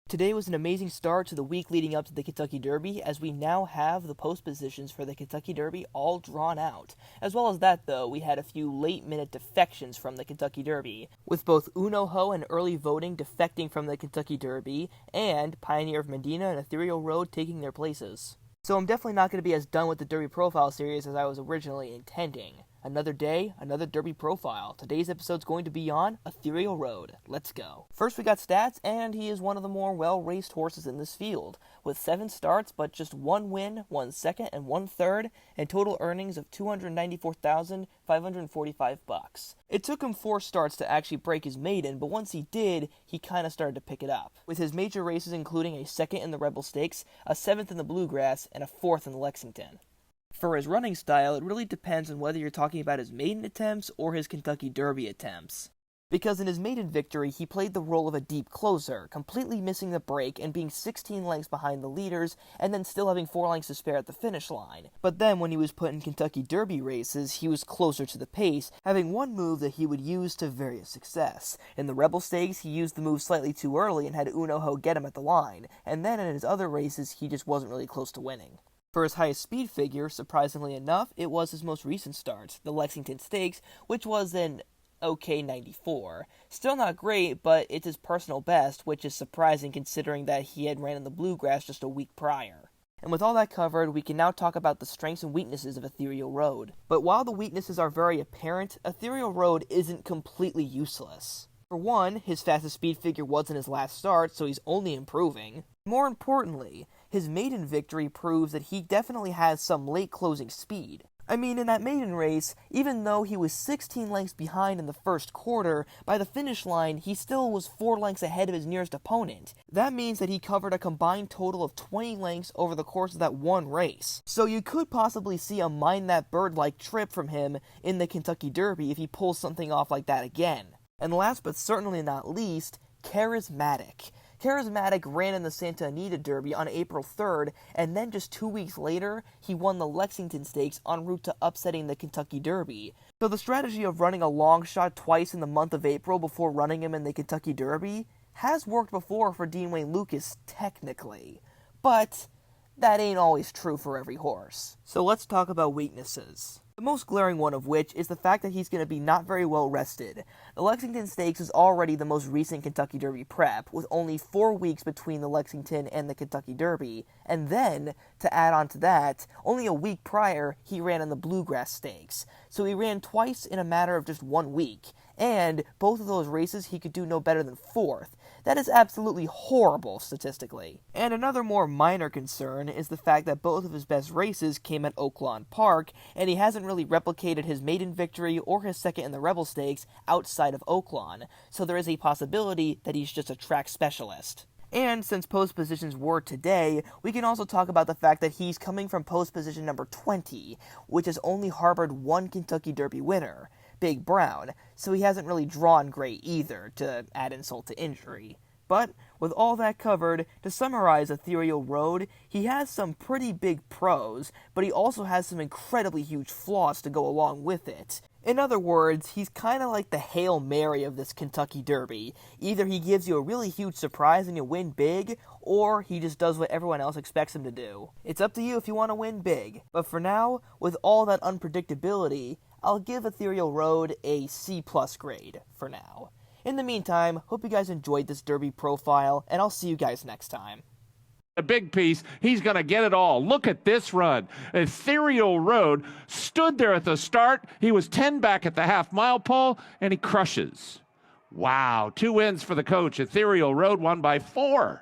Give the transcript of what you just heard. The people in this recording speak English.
Today was an amazing start to the week leading up to the Kentucky Derby, as we now have the post positions for the Kentucky Derby all drawn out. As well as that, though, we had a few late-minute defections from the Kentucky Derby, with both Uno Ho and early voting defecting from the Kentucky Derby, and Pioneer of Medina and Ethereal Road taking their places. So I'm definitely not going to be as done with the Derby Profile series as I was originally intending. Another day, another Derby Profile. Today's episode's going to be on Ethereal Road. Let's go. First we got stats, and he is one of the more well-raced horses in this field, with 7 starts but just 1 win, 1 second, and 1 third, and total earnings of $294,545. It took him 4 starts to actually break his maiden, but once he did, he kinda started to pick it up, with his major races including a 2nd in the Rebel Stakes, a 7th in the Bluegrass, and a 4th in the Lexington. For his running style, it really depends on whether you're talking about his maiden attempts or his Kentucky Derby attempts. Because in his maiden victory, he played the role of a deep closer, completely missing the break and being 16 lengths behind the leaders, and then still having 4 lengths to spare at the finish line. But then when he was put in Kentucky Derby races, he was closer to the pace, having one move that he would use to various success. In the Rebel Stakes, he used the move slightly too early and had Uno Ho get him at the line, and then in his other races, he just wasn't really close to winning. For his highest speed figure, surprisingly enough, it was his most recent start, the Lexington Stakes, which was an okay 94. Still not great, but it's his personal best, which is surprising considering that he had ran in the Bluegrass just a week prior. And with all that covered, we can now talk about the strengths and weaknesses of Ethereal Road. But while the weaknesses are very apparent, Ethereal Road isn't completely useless. For one, his fastest speed figure was in his last start, so he's only improving. More importantly, his maiden victory proves that he definitely has some late closing speed. I mean, in that maiden race, even though he was 16 lengths behind in the first quarter, by the finish line, he still was 4 lengths ahead of his nearest opponent. That means that he covered a combined total of 20 lengths over the course of that one race. So you could possibly see a mind that bird-like trip from him in the Kentucky Derby if he pulls something off like that again. And last but certainly not least, charismatic. Charismatic ran in the Santa Anita Derby on April 3rd, and then just 2 weeks later, he won the Lexington Stakes en route to upsetting the Kentucky Derby. So the strategy of running a long shot twice in the month of April before running him in the Kentucky Derby has worked before for Dean Wayne Lukas, technically. But that ain't always true for every horse. So let's talk about weaknesses. The most glaring one of which is the fact that he's going to be not very well rested. The Lexington Stakes is already the most recent Kentucky Derby prep, with only 4 weeks between the Lexington and the Kentucky Derby, and then, to add on to that, only a week prior, he ran in the Bluegrass Stakes. So he ran twice in a matter of just 1 week, and both of those races he could do no better than 4th. That is absolutely horrible statistically. And another more minor concern is the fact that both of his best races came at Oaklawn Park, and he hasn't really replicated his maiden victory or his 2nd in the Rebel Stakes outside of Oaklawn, so there is a possibility that he's just a track specialist. And since post positions were today, we can also talk about the fact that he's coming from post position number 20, which has only harbored 1 Kentucky Derby winner, Big Brown, so he hasn't really drawn great either, to add insult to injury. But, with all that covered, to summarize Ethereal Road, he has some pretty big pros, but he also has some incredibly huge flaws to go along with it. In other words, he's kinda like the Hail Mary of this Kentucky Derby. Either he gives you a really huge surprise and you win big, or he just does what everyone else expects him to do. It's up to you if you want to win big. But for now, with all that unpredictability, I'll give Ethereal Road a C+ grade for now. In the meantime, hope you guys enjoyed this Derby profile, and I'll see you guys next time. A big piece. He's going to get it all. Look at this run. Ethereal Road stood there at the start. He was 10 back at the half-mile pole, and he crushes. Wow. 2 wins for the coach. Ethereal Road won by 4.